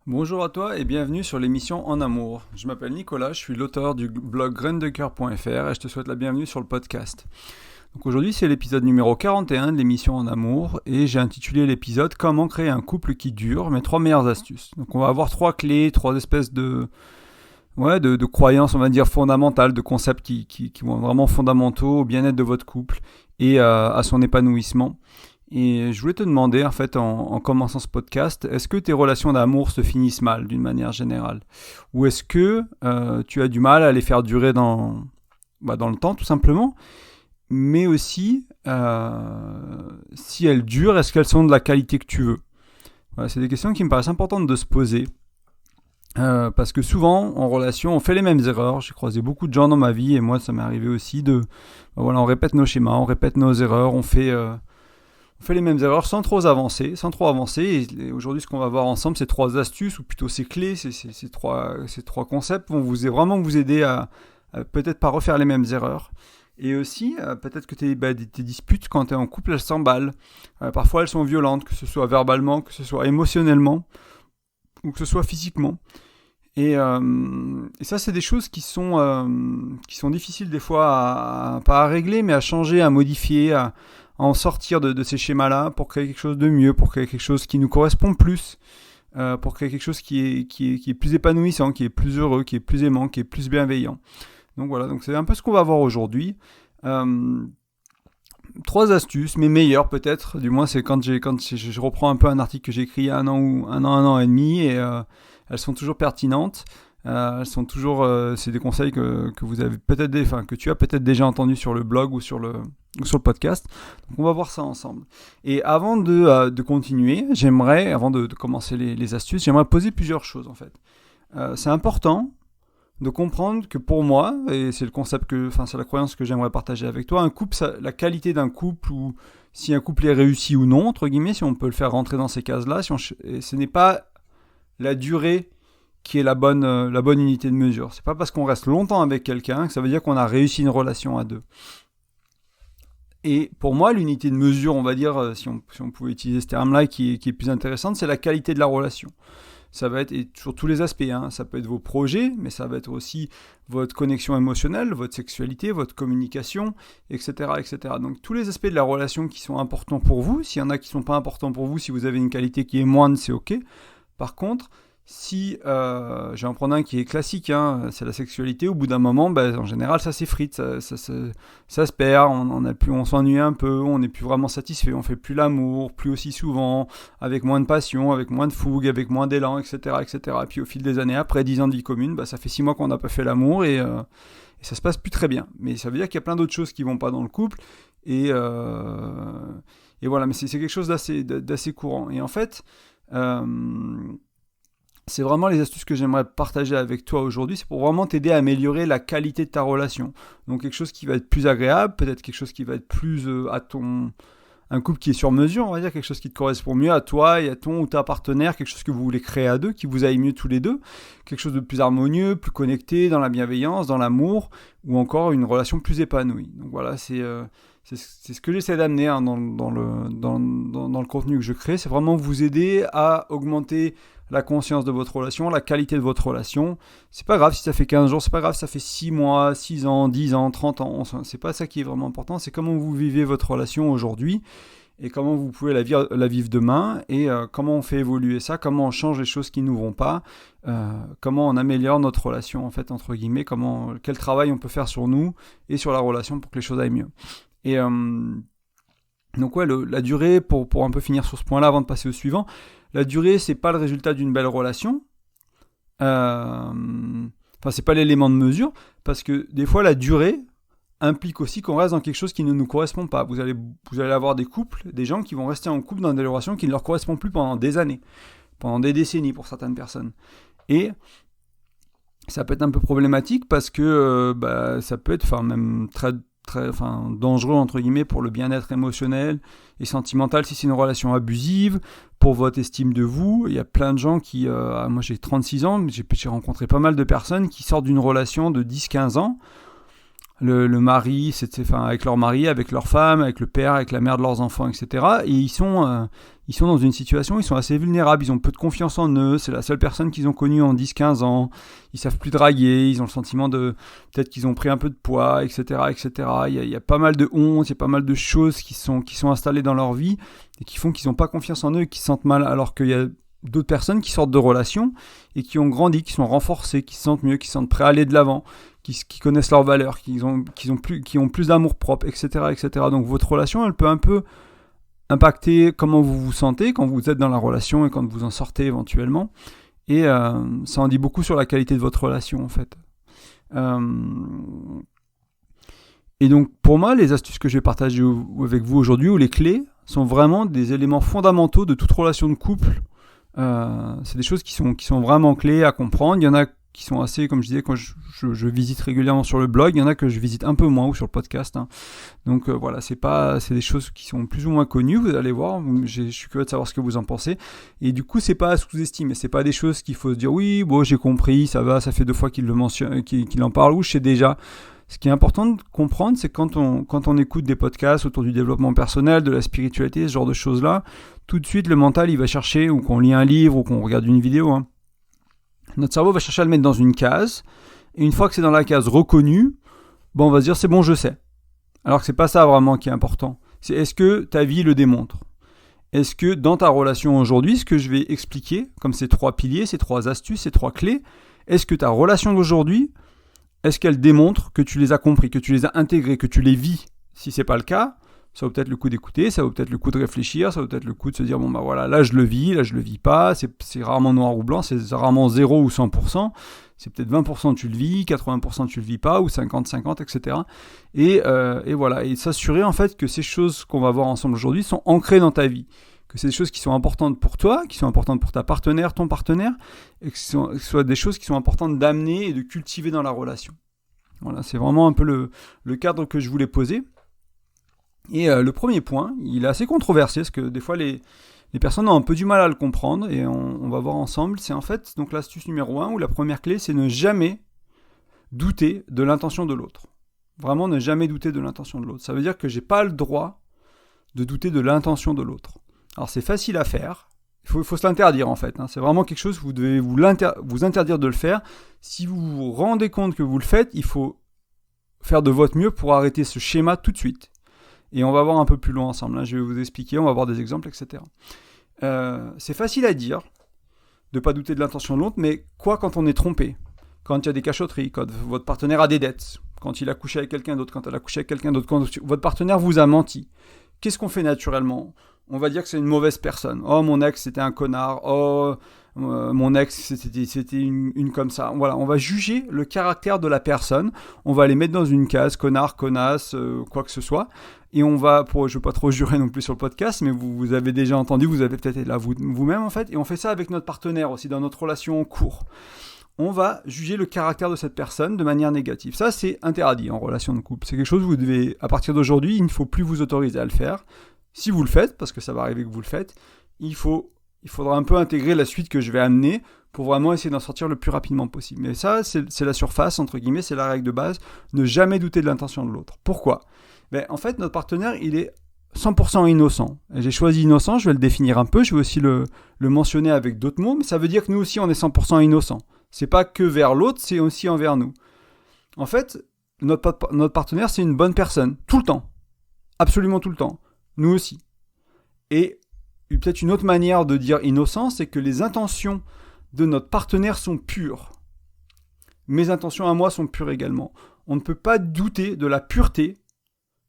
Bonjour à toi et bienvenue sur l'émission En Amour. Je m'appelle Nicolas, je suis l'auteur du blog graindecoeur.fr et je te souhaite la bienvenue sur le podcast. Donc aujourd'hui c'est l'épisode numéro 41 de l'émission En Amour et j'ai intitulé l'épisode Comment créer un couple qui dure, mes 3 meilleures astuces. Donc on va avoir 3 clés, 3 espèces de croyances on va dire fondamentales, de concepts qui vont vraiment fondamentaux au bien-être de votre couple et à son épanouissement. Et je voulais te demander, en fait, en commençant ce podcast, est-ce que tes relations d'amour se finissent mal, d'une manière générale? Ou est-ce que tu as du mal à les faire durer dans le temps, tout simplement? Mais aussi, si elles durent, est-ce qu'elles sont de la qualité que tu veux? Voilà, c'est des questions qui me paraissent importantes de se poser. Parce que souvent, en relation, on fait les mêmes erreurs. J'ai croisé beaucoup de gens dans ma vie, et moi, ça m'est arrivé aussi voilà, on répète nos schémas, on répète nos erreurs, on fait les mêmes erreurs sans trop avancer. Et aujourd'hui, ce qu'on va voir ensemble, c'est 3 astuces, ou plutôt ces clés, ces trois concepts vont vraiment vous aider à peut-être pas refaire les mêmes erreurs. Et aussi, peut-être que tes disputes, quand tu es en couple, elles s'emballent. Parfois, elles sont violentes, que ce soit verbalement, que ce soit émotionnellement, ou que ce soit physiquement. Et ça, c'est des choses qui sont difficiles des fois, pas à régler, mais à changer, à modifier, à en sortir de ces schémas-là pour créer quelque chose de mieux, pour créer quelque chose qui nous correspond plus, pour créer quelque chose qui est plus épanouissant, qui est plus heureux, qui est plus aimant, qui est plus bienveillant. Donc voilà, donc c'est un peu ce qu'on va voir aujourd'hui. 3 astuces, mes meilleures peut-être, du moins c'est quand je reprends un peu un article que j'ai écrit il y a un an et demi, et elles sont toujours pertinentes. Elles sont toujours, c'est des conseils que vous avez que tu as peut-être déjà entendu sur le blog ou sur le podcast. Donc on va voir ça ensemble. Et avant de continuer, avant de commencer les astuces, j'aimerais poser plusieurs choses en fait. C'est important de comprendre que pour moi, et c'est c'est la croyance que j'aimerais partager avec toi, la qualité d'un couple, ou si un couple est réussi ou non, entre guillemets, si on peut le faire rentrer dans ces cases-là, ce n'est pas la durée qui est la bonne unité de mesure. C'est pas parce qu'on reste longtemps avec quelqu'un que ça veut dire qu'on a réussi une relation à deux. Et pour moi, l'unité de mesure, on va dire, si on pouvait utiliser ce terme-là, qui est plus intéressante, c'est la qualité de la relation. Ça va être, et sur tous les aspects, hein, ça peut être vos projets, mais ça va être aussi votre connexion émotionnelle, votre sexualité, votre communication, etc., etc. Donc tous les aspects de la relation qui sont importants pour vous, s'il y en a qui ne sont pas importants pour vous, si vous avez une qualité qui est moindre, c'est ok. Par contre, si je vais en prendre un qui est classique, hein, c'est la sexualité, au bout d'un moment, en général, ça s'effrite, ça se perd, on s'ennuie un peu, on n'est plus vraiment satisfait, on fait plus l'amour, plus aussi souvent, avec moins de passion, avec moins de fougue, avec moins d'élan, etc., etc. Et puis au fil des années, après 10 ans de vie commune, ça fait 6 mois qu'on n'a pas fait l'amour, et ça se passe plus très bien. Mais ça veut dire qu'il y a plein d'autres choses qui vont pas dans le couple, et voilà, mais c'est quelque chose d'assez courant. Et en fait, c'est vraiment les astuces que j'aimerais partager avec toi aujourd'hui. C'est pour vraiment t'aider à améliorer la qualité de ta relation. Donc quelque chose qui va être plus agréable, peut-être quelque chose qui va être plus un couple qui est sur mesure, on va dire, quelque chose qui te correspond mieux à toi et à ton ou ta partenaire, quelque chose que vous voulez créer à deux, qui vous aille mieux tous les deux, quelque chose de plus harmonieux, plus connecté, dans la bienveillance, dans l'amour, ou encore une relation plus épanouie. Donc voilà, c'est ce que j'essaie d'amener, hein, dans le contenu que je crée. C'est vraiment vous aider à augmenter la conscience de votre relation, la qualité de votre relation. C'est pas grave si ça fait 15 jours, c'est pas grave si ça fait 6 mois, 6 ans, 10 ans, 30 ans. C'est pas ça qui est vraiment important, c'est comment vous vivez votre relation aujourd'hui et comment vous pouvez la vivre demain, et comment on fait évoluer ça, comment on change les choses qui ne nous vont pas, comment on améliore notre relation, en fait, entre guillemets, quel travail on peut faire sur nous et sur la relation pour que les choses aillent mieux. Et donc ouais, la durée, pour un peu finir sur ce point-là avant de passer au suivant, la durée, c'est pas le résultat d'une belle relation. C'est pas l'élément de mesure, parce que des fois, la durée implique aussi qu'on reste dans quelque chose qui ne nous correspond pas. Vous allez avoir des couples, des gens qui vont rester en couple dans des relations qui ne leur correspondent plus pendant des années, pendant des décennies pour certaines personnes. Et ça peut être un peu problématique parce que ça peut être même très dangereux entre guillemets pour le bien-être émotionnel et sentimental si c'est une relation abusive, pour votre estime de vous. Il y a plein de gens qui, moi j'ai 36 ans, j'ai rencontré pas mal de personnes qui sortent d'une relation de 10-15 ans le mari, avec leur mari, avec leur femme, avec le père, avec la mère de leurs enfants, etc. Et ils sont dans une situation, ils sont assez vulnérables, ils ont peu de confiance en eux, c'est la seule personne qu'ils ont connue en 10-15 ans, ils savent plus draguer, ils ont le sentiment peut-être qu'ils ont pris un peu de poids, etc. etc. Il y a pas mal de honte, il y a pas mal de choses qui sont installées dans leur vie et qui font qu'ils n'ont pas confiance en eux et qui se sentent mal, alors qu'il y a d'autres personnes qui sortent de relations et qui ont grandi, qui sont renforcées, qui se sentent mieux, qui se sentent prêts à aller de l'avant, qui connaissent leurs valeurs, qui ont plus d'amour propre, etc., etc. Donc votre relation, elle peut un peu impacter comment vous vous sentez quand vous êtes dans la relation et quand vous en sortez éventuellement. Et ça en dit beaucoup sur la qualité de votre relation, en fait. Et donc, pour moi, les astuces que je vais partager avec vous aujourd'hui, ou les clés, sont vraiment des éléments fondamentaux de toute relation de couple. C'est des choses qui sont vraiment clés à comprendre. Il y en a qui sont assez, comme je disais, quand je visite régulièrement sur le blog, il y en a que je visite un peu moins ou sur le podcast. Donc voilà, c'est des choses qui sont plus ou moins connues, vous allez voir, je suis curieux de savoir ce que vous en pensez. Et du coup, c'est pas à sous-estimer, c'est pas des choses qu'il faut se dire, oui, bon, j'ai compris, ça va, ça fait 2 fois qu'il le mentionne, qu'il en parle, ou je sais déjà. Ce qui est important de comprendre, c'est quand on écoute des podcasts autour du développement personnel, de la spiritualité, ce genre de choses-là, tout de suite, le mental, il va chercher, ou qu'on lit un livre, ou qu'on regarde une vidéo, notre cerveau va chercher à le mettre dans une case, et une fois que c'est dans la case reconnue, on va se dire c'est bon, je sais. Alors que c'est pas ça vraiment qui est important. C'est est-ce que ta vie le démontre ? Est-ce que dans ta relation aujourd'hui, ce que je vais expliquer, comme ces 3 piliers, ces 3 astuces, ces 3 clés, est-ce que ta relation d'aujourd'hui, est-ce qu'elle démontre que tu les as compris, que tu les as intégrés, que tu les vis ? Si c'est pas le cas, ça vaut peut-être le coup d'écouter, ça vaut peut-être le coup de réfléchir, ça vaut peut-être le coup de se dire, voilà, là je le vis, là je le vis pas, c'est rarement noir ou blanc, c'est rarement 0 ou 100%, c'est peut-être 20% tu le vis, 80% tu le vis pas, ou 50-50, etc. Et voilà, et s'assurer en fait que ces choses qu'on va voir ensemble aujourd'hui sont ancrées dans ta vie, que c'est des choses qui sont importantes pour toi, qui sont importantes pour ta partenaire, ton partenaire, et que ce soit des choses qui sont importantes d'amener et de cultiver dans la relation. Voilà, c'est vraiment un peu le cadre que je voulais poser. Et le premier point, il est assez controversé, parce que des fois les personnes ont un peu du mal à le comprendre, et on va voir ensemble. C'est en fait donc l'astuce numéro 1, ou la première clé, c'est ne jamais douter de l'intention de l'autre. Vraiment ne jamais douter de l'intention de l'autre. Ça veut dire que j'ai pas le droit de douter de l'intention de l'autre. Alors c'est facile à faire, il faut se l'interdire en fait. C'est vraiment quelque chose que vous devez vous interdire de le faire. Si vous vous rendez compte que vous le faites, il faut faire de votre mieux pour arrêter ce schéma tout de suite. Et on va voir un peu plus loin ensemble. Je vais vous expliquer, on va voir des exemples, etc. C'est facile à dire de ne pas douter de l'intention de l'autre, mais quoi quand on est trompé ? Quand il y a des cachotteries, quand votre partenaire a des dettes, quand il a couché avec quelqu'un d'autre, quand elle a couché avec quelqu'un d'autre, quand votre partenaire vous a menti. Qu'est-ce qu'on fait naturellement ? On va dire que c'est une mauvaise personne. Oh, mon ex, c'était un connard. Oh, mon ex, c'était une comme ça. Voilà, on va juger le caractère de la personne. On va les mettre dans une case, connard, connasse, quoi que ce soit. Et on va, je ne veux pas trop jurer non plus sur le podcast, mais vous avez déjà entendu, vous avez peut-être été là vous-même en fait. Et on fait ça avec notre partenaire aussi, dans notre relation en cours. On va juger le caractère de cette personne de manière négative. Ça, c'est interdit en relation de couple. C'est quelque chose que vous devez, à partir d'aujourd'hui, il ne faut plus vous autoriser à le faire. Si vous le faites, parce que ça va arriver que vous le faites, il faudra un peu intégrer la suite que je vais amener pour vraiment essayer d'en sortir le plus rapidement possible. Mais ça, c'est la surface, entre guillemets, c'est la règle de base. Ne jamais douter de l'intention de l'autre. Pourquoi ? En fait, notre partenaire, il est 100% innocent. Et j'ai choisi innocent, je vais le définir un peu, je vais aussi le mentionner avec d'autres mots, mais ça veut dire que nous aussi, on est 100% innocent. C'est pas que vers l'autre, c'est aussi envers nous. En fait, notre partenaire, c'est une bonne personne, tout le temps. Absolument tout le temps. Nous aussi. Et peut-être une autre manière de dire innocent, c'est que les intentions de notre partenaire sont pures. Mes intentions à moi sont pures également. On ne peut pas douter de la pureté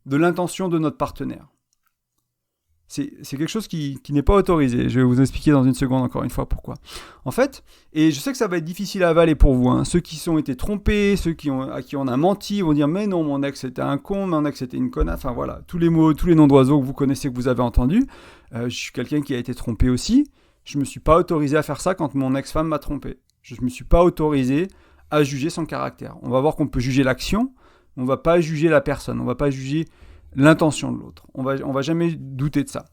de l'intention de notre partenaire. C'est quelque chose qui n'est pas autorisé. Je vais vous expliquer dans une seconde encore une fois pourquoi. En fait, et je sais que ça va être difficile à avaler pour vous, ceux qui ont été trompés, ceux à qui on a menti, vont dire « mais non, mon ex c'était un con, mon ex c'était une connasse », enfin voilà, tous les mots, tous les noms d'oiseaux que vous connaissez, que vous avez entendus. Je suis quelqu'un qui a été trompé aussi. Je ne me suis pas autorisé à faire ça quand mon ex-femme m'a trompé. Je ne me suis pas autorisé à juger son caractère. On va voir qu'on peut juger l'action, on ne va pas juger la personne, on ne va pas juger l'intention de l'autre. On va jamais douter de ça.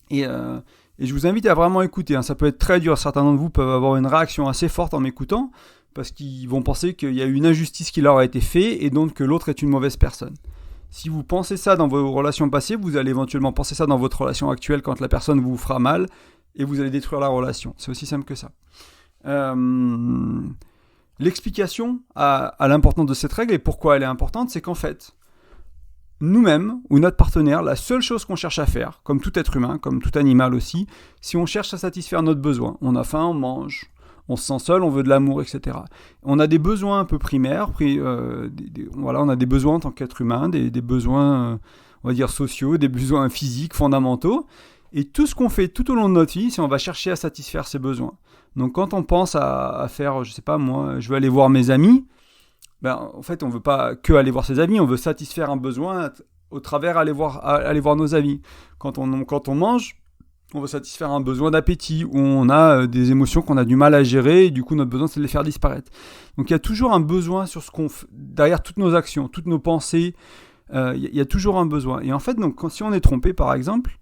Et je vous invite à vraiment écouter. Ça peut être très dur. Certains d'entre vous peuvent avoir une réaction assez forte en m'écoutant. parce qu'ils vont penser qu'il y a eu une injustice qui leur a été faite et donc que l'autre est une mauvaise personne. Si vous pensez ça dans vos relations passées, vous allez éventuellement penser ça dans votre relation actuelle quand la personne vous fera mal et vous allez détruire la relation. C'est aussi simple que ça. L'explication à l'importance de cette règle et pourquoi elle est importante, c'est qu'en fait, nous-mêmes ou notre partenaire, la seule chose qu'on cherche à faire, comme tout être humain, comme tout animal aussi, si on cherche à satisfaire notre besoin, on a faim, on mange, on se sent seul, on veut de l'amour, etc. On a des besoins un peu primaires, on a des besoins en tant qu'être humain, des besoins, on va dire, sociaux, des besoins physiques, fondamentaux, et tout ce qu'on fait tout au long de notre vie, c'est on va chercher à satisfaire ces besoins. Donc quand on pense à faire, je sais pas moi, je veux aller voir mes amis, en fait, on ne veut pas que aller voir ses amis, on veut satisfaire un besoin au travers aller voir nos amis. Quand on mange, on veut satisfaire un besoin d'appétit, où on a des émotions qu'on a du mal à gérer, et du coup, notre besoin, c'est de les faire disparaître. Donc, il y a toujours un besoin sur ce qu'on fait, derrière toutes nos actions, toutes nos pensées, il y a toujours un besoin. Et en fait, donc, si on est trompé, par exemple,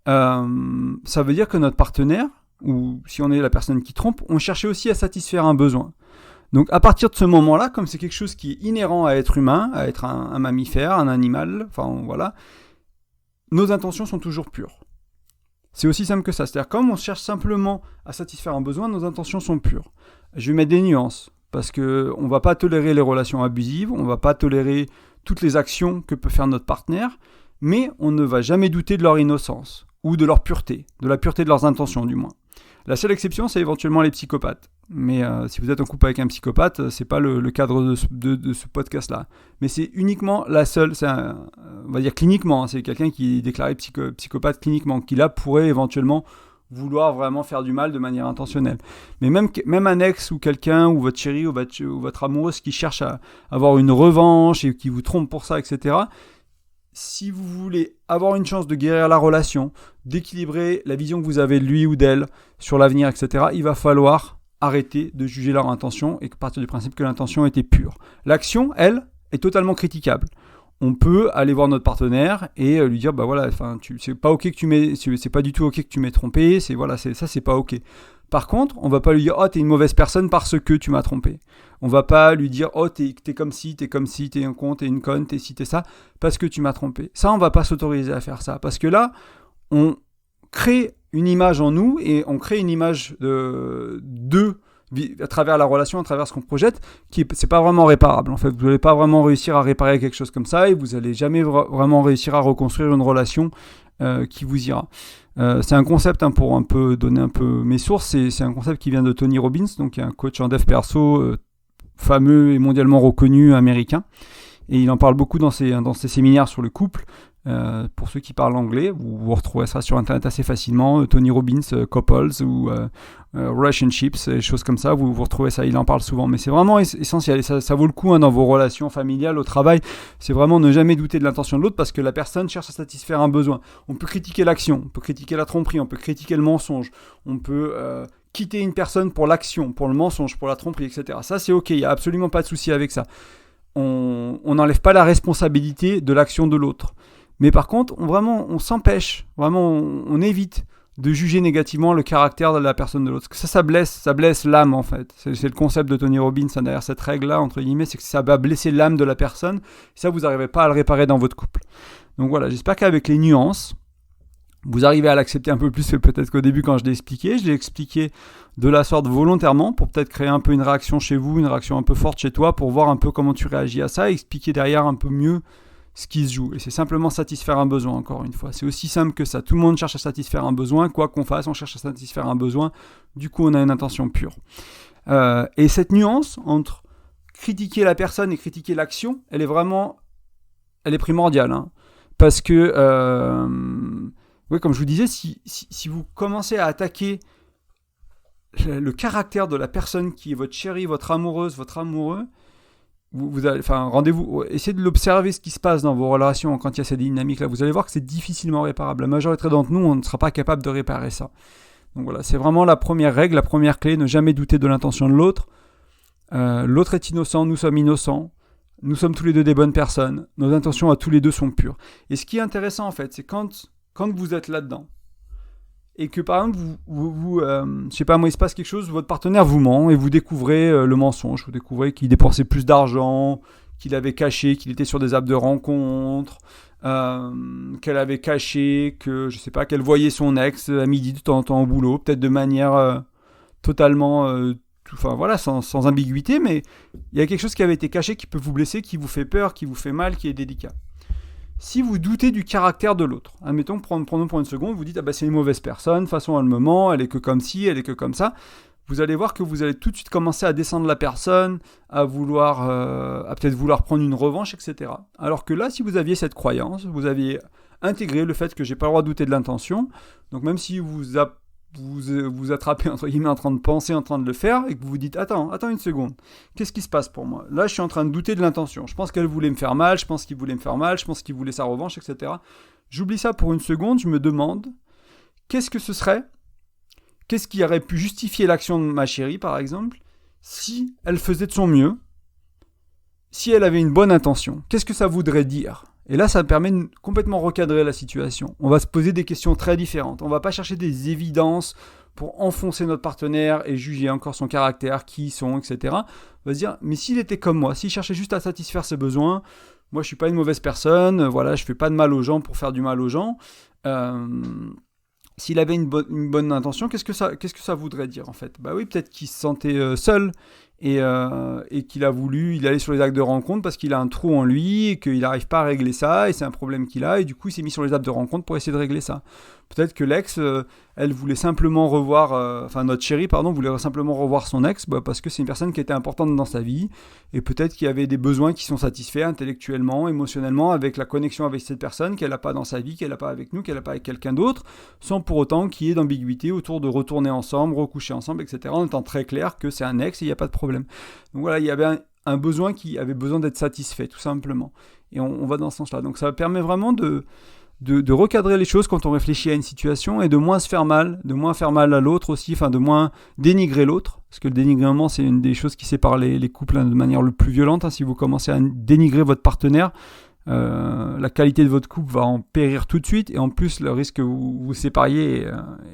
ça veut dire que notre partenaire, ou si on est la personne qui trompe, on cherchait aussi à satisfaire un besoin. Donc à partir de ce moment-là, comme c'est quelque chose qui est inhérent à être humain, à être un mammifère, un animal, enfin voilà, nos intentions sont toujours pures. C'est aussi simple que ça. C'est-à-dire comme on cherche simplement à satisfaire un besoin, nos intentions sont pures. Je vais mettre des nuances, parce qu'on ne va pas tolérer les relations abusives, on ne va pas tolérer toutes les actions que peut faire notre partenaire, mais on ne va jamais douter de leur innocence, ou de leur pureté, de la pureté de leurs intentions du moins. La seule exception, c'est éventuellement les psychopathes. Mais si vous êtes en couple avec un psychopathe, c'est pas le cadre de ce podcast-là. Mais c'est uniquement la seule, on va dire cliniquement, c'est quelqu'un qui est déclaré psychopathe cliniquement, qui là pourrait éventuellement vouloir vraiment faire du mal de manière intentionnelle. Mais même un ex ou quelqu'un, ou votre chéri, ou votre amoureuse qui cherche à avoir une revanche et qui vous trompe pour ça, etc., si vous voulez avoir une chance de guérir la relation, d'équilibrer la vision que vous avez de lui ou d'elle sur l'avenir, etc., il va falloir arrêter de juger leur intention et partir du principe que l'intention était pure. L'action, elle, est totalement critiquable. On peut aller voir notre partenaire et lui dire c'est pas ok c'est pas du tout ok que tu m'aies trompé, c'est pas ok. Par contre, on va pas lui dire t'es une mauvaise personne parce que tu m'as trompé. On va pas lui dire t'es comme si, t'es un con, t'es une conne, t'es ci, t'es ça parce que tu m'as trompé. Ça, on va pas s'autoriser à faire ça parce que là, on crée une image en nous et on crée une image à travers la relation, à travers ce qu'on projette, c'est pas vraiment réparable. En fait, vous n'allez pas vraiment réussir à réparer quelque chose comme ça et vous n'allez jamais vraiment réussir à reconstruire une relation qui vous ira. C'est un concept, pour un peu donner un peu mes sources, c'est un concept qui vient de Tony Robbins, donc un coach en dev perso fameux et mondialement reconnu américain. Et il en parle beaucoup dans ses séminaires sur le couple. Pour ceux qui parlent anglais, vous retrouverez ça sur internet assez facilement, Tony Robbins, Couples ou Relationships, des choses comme ça, vous retrouvez ça, il en parle souvent, mais c'est vraiment essentiel et ça vaut le coup dans vos relations familiales, au travail, c'est vraiment ne jamais douter de l'intention de l'autre parce que la personne cherche à satisfaire un besoin. On peut critiquer l'action, on peut critiquer la tromperie, on peut critiquer le mensonge, on peut quitter une personne pour l'action, pour le mensonge, pour la tromperie, etc. Ça c'est ok, il n'y a absolument pas de souci avec ça. On n'enlève pas la responsabilité de l'action de l'autre. Mais par contre, on s'empêche, vraiment, on évite de juger négativement le caractère de la personne de l'autre. Parce que ça blesse l'âme en fait. C'est le concept de Tony Robbins derrière cette règle-là, entre guillemets, c'est que ça va blesser l'âme de la personne. Et ça, vous n'arrivez pas à le réparer dans votre couple. Donc voilà, j'espère qu'avec les nuances, vous arrivez à l'accepter un peu plus que peut-être qu'au début quand je l'ai expliqué de la sorte volontairement pour peut-être créer un peu une réaction chez vous, une réaction un peu forte chez toi pour voir un peu comment tu réagis à ça et expliquer derrière un peu mieux ce qui se joue. Et c'est simplement satisfaire un besoin, encore une fois. C'est aussi simple que ça. Tout le monde cherche à satisfaire un besoin. Quoi qu'on fasse, on cherche à satisfaire un besoin. Du coup, on a une intention pure. Et cette nuance entre critiquer la personne et critiquer l'action, elle est primordiale. Parce que, comme je vous disais, si vous commencez à attaquer le caractère de la personne qui est votre chérie, votre amoureuse, votre amoureux, vous allez, essayez de l'observer ce qui se passe dans vos relations quand il y a cette dynamique-là. Vous allez voir que c'est difficilement réparable. La majorité d'entre nous, on ne sera pas capable de réparer ça. Donc voilà, c'est vraiment la première règle, la première clé, ne jamais douter de l'intention de l'autre. L'autre est innocent, nous sommes innocents. Nous sommes tous les deux des bonnes personnes. Nos intentions à tous les deux sont pures. Et ce qui est intéressant en fait, c'est quand vous êtes là-dedans, et que par exemple, je sais pas moi, il se passe quelque chose, votre partenaire vous ment et vous découvrez le mensonge, vous découvrez qu'il dépensait plus d'argent, qu'il avait caché, qu'il était sur des apps de rencontre, qu'elle avait caché, que je sais pas, qu'elle voyait son ex à midi de temps en temps au boulot, peut-être de manière totalement, enfin voilà, sans ambiguïté, mais il y a quelque chose qui avait été caché qui peut vous blesser, qui vous fait peur, qui vous fait mal, qui est délicat. Si vous doutez du caractère de l'autre, admettons, prenons pour une seconde, vous dites, c'est une mauvaise personne, de toute façon elle me ment, elle est que comme ci, elle est que comme ça, vous allez voir que vous allez tout de suite commencer à descendre la personne, à peut-être vouloir prendre une revanche, etc. Alors que là, si vous aviez cette croyance, vous aviez intégré le fait que j'ai pas le droit de douter de l'intention, donc même si vous attrapez entre guillemets en train de penser, en train de le faire, et que vous vous dites attends une seconde, qu'est-ce qui se passe pour moi? Là je suis en train de douter de l'intention, je pense qu'elle voulait me faire mal, je pense qu'il voulait me faire mal, je pense qu'il voulait sa revanche, etc. J'oublie ça pour une seconde, je me demande qu'est-ce que ce serait, qu'est-ce qui aurait pu justifier l'action de ma chérie par exemple, si elle faisait de son mieux, si elle avait une bonne intention, qu'est-ce que ça voudrait dire? Et là, ça permet de complètement recadrer la situation. On va se poser des questions très différentes. On ne va pas chercher des évidences pour enfoncer notre partenaire et juger encore son caractère, qui ils sont, etc. On va se dire, mais s'il était comme moi, s'il cherchait juste à satisfaire ses besoins, moi je ne suis pas une mauvaise personne, voilà, je ne fais pas de mal aux gens pour faire du mal aux gens. S'il avait une bonne intention, qu'est-ce que ça voudrait dire en fait? Oui, peut-être qu'il se sentait seul et qu'il a voulu, il allait sur les actes de rencontre parce qu'il a un trou en lui et qu'il n'arrive pas à régler ça et c'est un problème qu'il a et du coup il s'est mis sur les apps de rencontre pour essayer de régler ça. Peut-être que l'ex, elle voulait simplement revoir, notre chérie, voulait simplement revoir son ex parce que c'est une personne qui était importante dans sa vie et peut-être qu'il y avait des besoins qui sont satisfaits intellectuellement, émotionnellement avec la connexion avec cette personne qu'elle n'a pas dans sa vie, qu'elle n'a pas avec nous, qu'elle n'a pas avec quelqu'un d'autre, sans pour autant qu'il y ait d'ambiguïté autour de retourner ensemble, recoucher ensemble, etc. En étant très clair que c'est un ex et il n'y a pas de problème. Donc voilà, il y avait un besoin qui avait besoin d'être satisfait, tout simplement. Et on va dans ce sens-là. Donc ça permet vraiment de recadrer les choses quand on réfléchit à une situation et de moins se faire mal, de moins faire mal à l'autre aussi, de moins dénigrer l'autre. Parce que le dénigrement, c'est une des choses qui sépare les couples de manière le plus violente. Si vous commencez à dénigrer votre partenaire, la qualité de votre couple va en périr tout de suite et en plus le risque que vous vous sépariez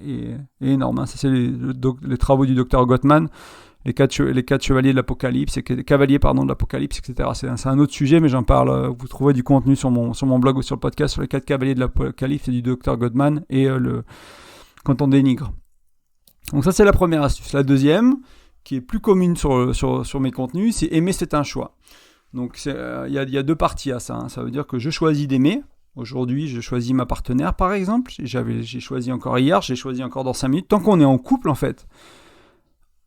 est énorme. Ça, c'est les travaux du docteur Gottman. Les quatre chevaliers de l'Apocalypse, de l'Apocalypse, etc. C'est un autre sujet, mais j'en parle. Vous trouverez du contenu sur mon blog ou sur le podcast sur les 4 cavaliers de l'Apocalypse et du Dr Gottman et quand on dénigre. Donc ça, c'est la première astuce. La deuxième, qui est plus commune sur mes contenus, c'est aimer, c'est un choix. Donc il y a deux parties à ça. Ça veut dire que je choisis d'aimer. Aujourd'hui, je choisis ma partenaire, par exemple. J'ai choisi encore hier, j'ai choisi encore dans 5 minutes. Tant qu'on est en couple, en fait,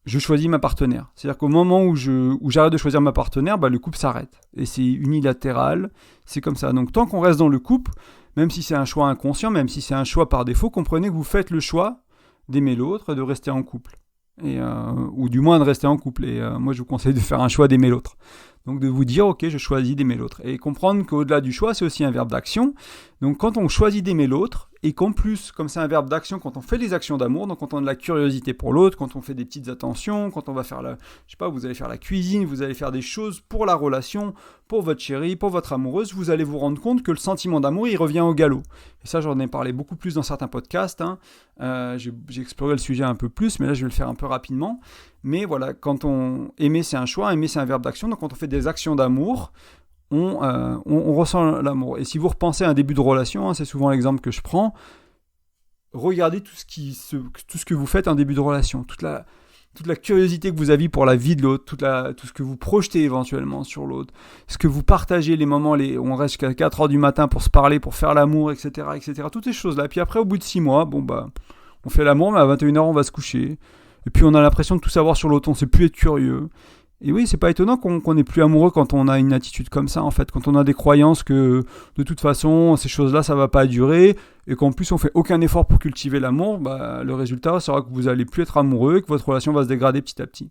je choisis ma partenaire. C'est-à-dire qu'au moment où j'arrête de choisir ma partenaire, le couple s'arrête. Et c'est unilatéral, c'est comme ça. Donc tant qu'on reste dans le couple, même si c'est un choix inconscient, même si c'est un choix par défaut, comprenez que vous faites le choix d'aimer l'autre et de rester en couple. Ou du moins de rester en couple. Et moi, je vous conseille de faire un choix d'aimer l'autre. Donc de vous dire, ok, je choisis d'aimer l'autre. Et comprendre qu'au-delà du choix, c'est aussi un verbe d'action. Donc quand on choisit d'aimer l'autre, et qu'en plus, comme c'est un verbe d'action, quand on fait des actions d'amour, donc quand on a de la curiosité pour l'autre, quand on fait des petites attentions, quand on va faire vous allez faire la cuisine, vous allez faire des choses pour la relation, pour votre chérie, pour votre amoureuse, vous allez vous rendre compte que le sentiment d'amour, il revient au galop. Et ça, j'en ai parlé beaucoup plus dans certains podcasts. J'ai exploré le sujet un peu plus, mais là, je vais le faire un peu rapidement. Mais voilà, aimer, c'est un choix, aimer, c'est un verbe d'action. Donc quand on fait des actions d'amour, on ressent l'amour. Et si vous repensez à un début de relation, c'est souvent l'exemple que je prends, regardez tout ce que vous faites en début de relation, toute la curiosité que vous avez pour la vie de l'autre, tout ce que vous projetez éventuellement sur l'autre, ce que vous partagez, les moments où on reste jusqu'à 4h du matin pour se parler, pour faire l'amour, etc., etc., toutes ces choses-là. Puis après, au bout de 6 mois, on fait l'amour, mais à 21h, on va se coucher. Et puis on a l'impression de tout savoir sur l'autre, on ne sait plus être curieux. Et oui, c'est pas étonnant qu'on n'est plus amoureux quand on a une attitude comme ça, en fait. Quand on a des croyances que, de toute façon, ces choses-là, ça va pas durer, et qu'en plus, on fait aucun effort pour cultiver l'amour, le résultat sera que vous allez plus être amoureux, et que votre relation va se dégrader petit à petit.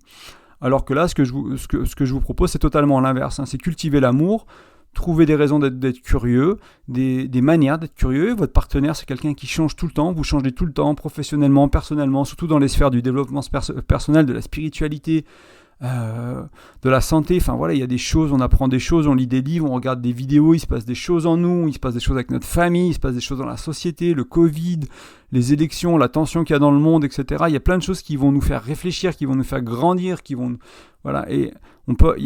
Alors que là, ce que je vous propose, c'est totalement l'inverse. C'est cultiver l'amour, trouver des raisons d'être curieux, des manières d'être curieux. Votre partenaire, c'est quelqu'un qui change tout le temps, vous changez tout le temps, professionnellement, personnellement, surtout dans les sphères du développement personnel, de la spiritualité, de la santé. Enfin voilà, il y a des choses, on apprend des choses, on lit des livres, on regarde des vidéos, il se passe des choses en nous, il se passe des choses avec notre famille, il se passe des choses dans la société, le Covid, les élections, la tension qu'il y a dans le monde, etc. Il y a plein de choses qui vont nous faire réfléchir, qui vont nous faire grandir, qui vont... Voilà, et on peut...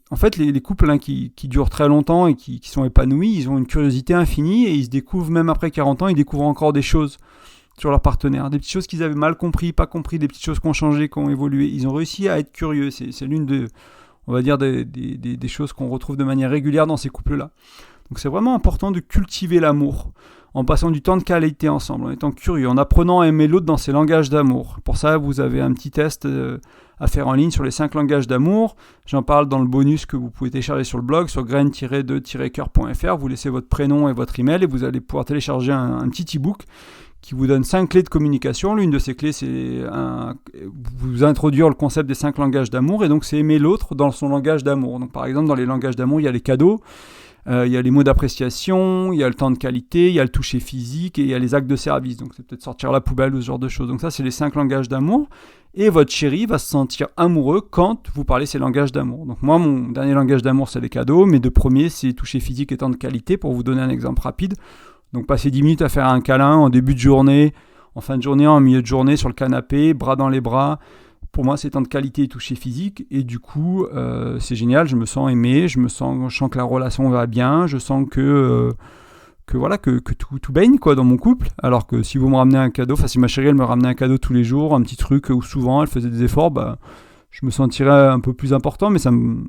En fait, les couples qui durent très longtemps et qui sont épanouis, ils ont une curiosité infinie et ils se découvrent, même après 40 ans, ils découvrent encore des choses sur leur partenaire, des petites choses qu'ils avaient mal compris, pas compris, des petites choses qui ont changé, qui ont évolué. Ils ont réussi à être curieux. C'est l'une de, on va dire, des choses qu'on retrouve de manière régulière dans ces couples-là. Donc c'est vraiment important de cultiver l'amour en passant du temps de qualité ensemble, en étant curieux, en apprenant à aimer l'autre dans ses langages d'amour. Pour ça, vous avez un petit test à faire en ligne sur les 5 langages d'amour. J'en parle dans le bonus que vous pouvez télécharger sur le blog, sur graine-de-coeur.fr. Vous laissez votre prénom et votre email et vous allez pouvoir télécharger un petit e-book qui vous donne 5 clés de communication. L'une de ces clés, c'est vous introduire le concept des 5 langages d'amour, et donc c'est aimer l'autre dans son langage d'amour. Donc par exemple, dans les langages d'amour, il y a les cadeaux, il y a les mots d'appréciation, il y a le temps de qualité, il y a le toucher phisique, et il y a les actes de service. Donc c'est peut-être sortir la poubelle ou ce genre de choses. Donc ça, c'est les 5 langages d'amour. Et votre chéri va se sentir amoureux quand vous parlez ces langages d'amour. Donc moi, mon dernier langage d'amour, c'est les cadeaux. Mes 2 premiers, c'est toucher physique et temps de qualité, pour vous donner un exemple rapide. Donc passer 10 minutes à faire un câlin en début de journée, en fin de journée, en milieu de journée, sur le canapé, bras dans les bras. Pour moi, c'est temps de qualité et toucher physique. Et du coup, c'est génial, je me sens aimé, je sens que la relation va bien, je sens que tout baigne quoi, dans mon couple. Alors que si vous me ramenez un cadeau, si ma chérie elle me ramenait un cadeau tous les jours, un petit truc où souvent elle faisait des efforts, je me sentirais un peu plus important, mais ça me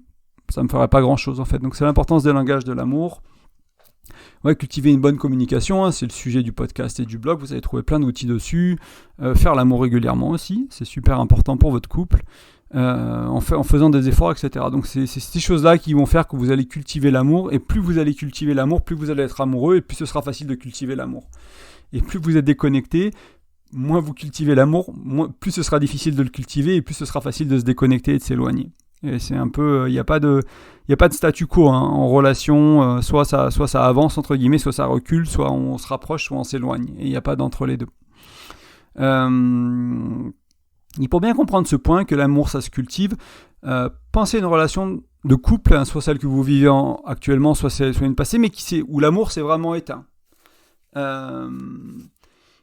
ferait pas grand-chose en fait. Donc c'est l'importance des langages de l'amour. Ouais, cultiver une bonne communication, c'est le sujet du podcast et du blog, vous allez trouver plein d'outils dessus. Faire l'amour régulièrement aussi, c'est super important pour votre couple, en faisant des efforts, etc. Donc c'est ces choses-là qui vont faire que vous allez cultiver l'amour, et plus vous allez cultiver l'amour, plus vous allez être amoureux, et plus ce sera facile de cultiver l'amour. Et plus vous êtes déconnecté, moins vous cultivez l'amour, plus ce sera difficile de le cultiver, et plus ce sera facile de se déconnecter et de s'éloigner. Et c'est un peu, il n'y a pas de statu quo en relation, soit ça avance entre guillemets, soit ça recule, soit on se rapproche, soit on s'éloigne. Et il n'y a pas d'entre les deux. Il faut bien comprendre ce point, que l'amour ça se cultive. Pensez à une relation de couple, soit celle que vous vivez actuellement, soit une passée, mais où l'amour s'est vraiment éteint.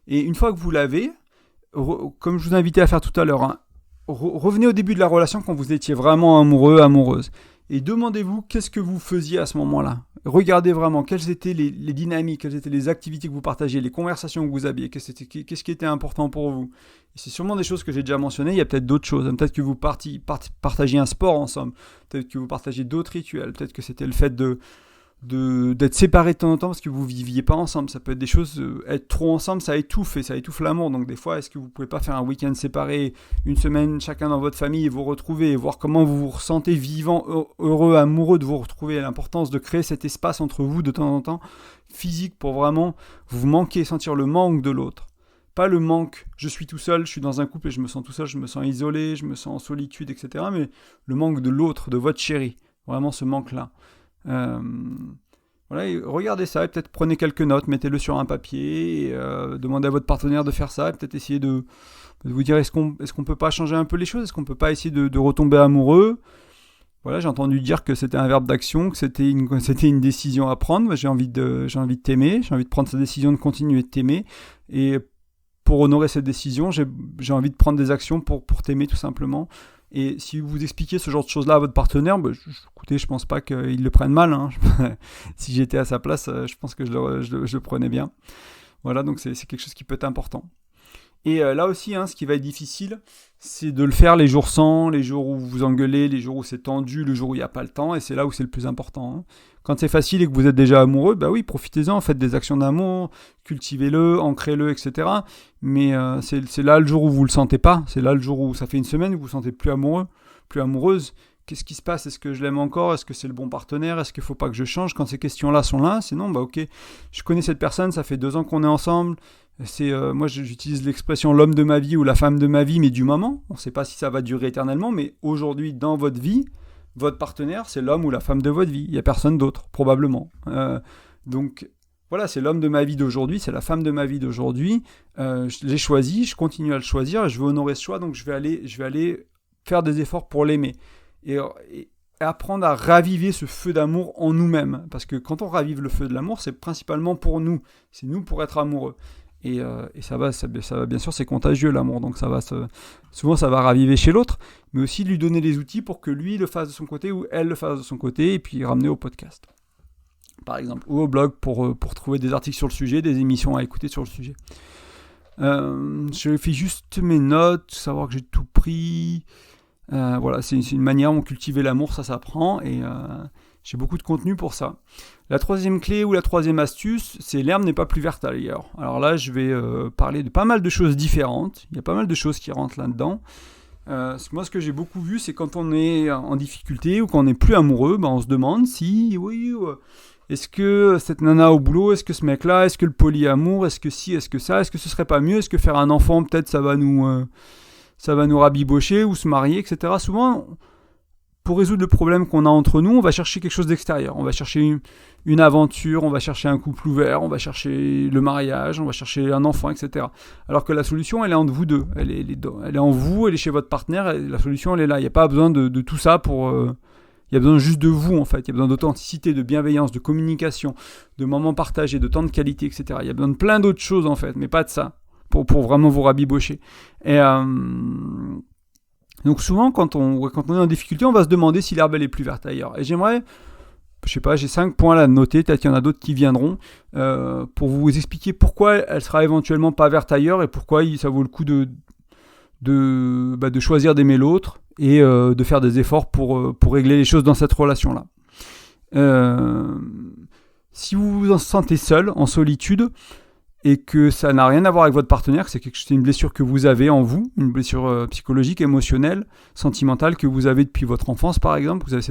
Et une fois que vous l'avez, comme je vous invitais à faire tout à l'heure, revenez au début de la relation quand vous étiez vraiment amoureux, amoureuse. Et demandez-vous qu'est-ce que vous faisiez à ce moment-là. Regardez vraiment quelles étaient les dynamiques, quelles étaient les activités que vous partagiez, les conversations que vous aviez, qu'est-ce qui était important pour vous. Et c'est sûrement des choses que j'ai déjà mentionnées, il y a peut-être d'autres choses. Peut-être que vous partagiez un sport ensemble, peut-être que vous partagiez d'autres rituels, peut-être que c'était le fait d'être séparés de temps en temps parce que vous ne viviez pas ensemble. Ça peut être des choses, être trop ensemble, ça étouffe l'amour. Donc des fois, est-ce que vous ne pouvez pas faire un week-end séparé, une semaine chacun dans votre famille, et vous retrouver et voir comment vous vous ressentez vivant, heureux, amoureux de vous retrouver. L'importance de créer cet espace entre vous de temps en temps, physique, pour vraiment vous manquer, sentir le manque de l'autre. Pas le manque, je suis tout seul, je suis dans un couple et je me sens tout seul, je me sens isolé, je me sens en solitude, etc. Mais le manque de l'autre, de votre chéri, vraiment ce manque-là. Voilà, regardez ça et peut-être prenez quelques notes, mettez-le sur un papier, et, demandez à votre partenaire de faire ça, et peut-être essayer de vous dire est-ce qu'on peut pas changer un peu les choses, est-ce qu'on peut pas essayer de retomber amoureux. Voilà, j'ai entendu dire que c'était un verbe d'action, que c'était une décision à prendre. J'ai envie de t'aimer, j'ai envie de prendre cette décision de continuer de t'aimer, et pour honorer cette décision, j'ai envie de prendre des actions pour t'aimer tout simplement. Et si vous expliquez ce genre de choses-là à votre partenaire, écoutez, je pense pas qu'il le prenne mal. Hein. Si j'étais à sa place, je pense que je le prenais bien. Voilà, donc c'est quelque chose qui peut être important. Et là aussi, ce qui va être difficile, c'est de le faire les jours sans, les jours où vous vous engueulez, les jours où c'est tendu, le jour où il n'y a pas le temps, et c'est là où c'est le plus important. Quand c'est facile et que vous êtes déjà amoureux, oui, profitez-en, faites des actions d'amour, cultivez-le, ancrez-le, etc. Mais c'est là le jour où vous ne le sentez pas, c'est là le jour où ça fait une semaine où vous vous sentez plus amoureux, plus amoureuse. Qu'est-ce qui se passe ? Est-ce que je l'aime encore ? Est-ce que c'est le bon partenaire ? Est-ce qu'il ne faut pas que je change ? Quand ces questions-là sont là, sinon, ok, je connais cette personne, ça fait 2 ans qu'on est ensemble. Moi, j'utilise l'expression l'homme de ma vie ou la femme de ma vie, mais du moment. On ne sait pas si ça va durer éternellement, mais aujourd'hui, dans votre vie, votre partenaire, c'est l'homme ou la femme de votre vie. Il n'y a personne d'autre, probablement. Donc, voilà, c'est l'homme de ma vie d'aujourd'hui, c'est la femme de ma vie d'aujourd'hui. Je l'ai choisi, je continue à le choisir, et je veux honorer ce choix, donc je vais aller faire des efforts pour l'aimer. Et apprendre à raviver ce feu d'amour en nous-mêmes. Parce que quand on ravive le feu de l'amour, c'est principalement pour nous. C'est nous pour être amoureux. Et ça va, bien sûr, c'est contagieux l'amour. Donc souvent, ça va raviver chez l'autre. Mais aussi lui donner les outils pour que lui le fasse de son côté ou elle le fasse de son côté. Et puis ramener au podcast, par exemple. Ou au blog pour trouver des articles sur le sujet, des émissions à écouter sur le sujet. Je fais juste mes notes, savoir que j'ai tout pris. Voilà, c'est une manière de cultiver l'amour, ça s'apprend, et j'ai beaucoup de contenu pour ça. La troisième clé ou la troisième astuce, c'est l'herbe n'est pas plus verte ailleurs. Alors là, je vais parler de pas mal de choses différentes, il y a pas mal de choses qui rentrent là-dedans. Moi, ce que j'ai beaucoup vu, c'est quand on est en difficulté ou quand on n'est plus amoureux, on se demande si, est-ce que cette nana au boulot, est-ce que ce mec-là, est-ce que le polyamour, est-ce que si, est-ce que ça, est-ce que ce serait pas mieux, est-ce que faire un enfant, peut-être ça va nous rabibocher ou se marier, etc. Souvent, pour résoudre le problème qu'on a entre nous, on va chercher quelque chose d'extérieur. On va chercher une aventure, on va chercher un couple ouvert, on va chercher le mariage, on va chercher un enfant, etc. Alors que la solution, elle est entre vous deux. Elle est en vous, elle est chez votre partenaire, et la solution, elle est là. Il n'y a pas besoin de tout ça pour... Il y a besoin juste de vous, en fait. Il y a besoin d'authenticité, de bienveillance, de communication, de moments partagés, de temps de qualité, etc. Il y a besoin de plein d'autres choses, en fait, mais pas de ça, pour vraiment vous rabibocher. Et donc souvent, quand on est en difficulté, on va se demander si l'herbe elle est plus verte ailleurs. Et j'aimerais, je sais pas, j'ai 5 points là de noter, peut-être qu'il y en a d'autres qui viendront, pour vous expliquer pourquoi elle sera éventuellement pas verte ailleurs et pourquoi ça vaut le coup de choisir d'aimer l'autre et de faire des efforts pour régler les choses dans cette relation-là. Si vous vous en sentez seul, en solitude, et que ça n'a rien à voir avec votre partenaire, que c'est une blessure que vous avez en vous, une blessure psychologique, émotionnelle, sentimentale que vous avez depuis votre enfance par exemple, vous avez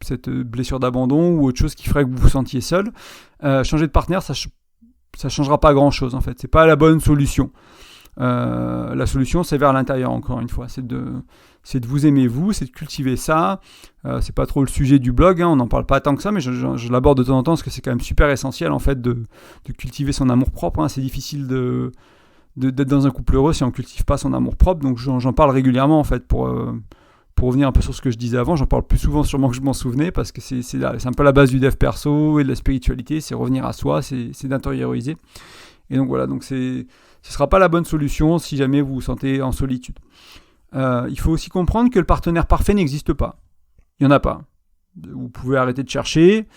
cette blessure d'abandon ou autre chose qui ferait que vous vous sentiez seul, changer de partenaire, ça changera pas grand-chose en fait, c'est pas la bonne solution. La solution c'est vers l'intérieur encore une fois, c'est de vous aimer vous, c'est de cultiver ça. C'est pas trop le sujet du blog, on n'en parle pas tant que ça, mais je l'aborde de temps en temps parce que c'est quand même super essentiel en fait de cultiver son amour propre. C'est difficile d'être dans un couple heureux si on ne cultive pas son amour propre, donc j'en parle régulièrement en fait pour revenir un peu sur ce que je disais avant. J'en parle plus souvent sûrement que je m'en souvenais parce que c'est un peu la base du dev perso et de la spiritualité, c'est revenir à soi, c'est d'intérioriser. Et donc voilà, ce sera pas la bonne solution si jamais vous vous sentez en solitude. Il faut aussi comprendre que le partenaire parfait n'existe pas. Il n'y en a pas. Vous pouvez arrêter de chercher.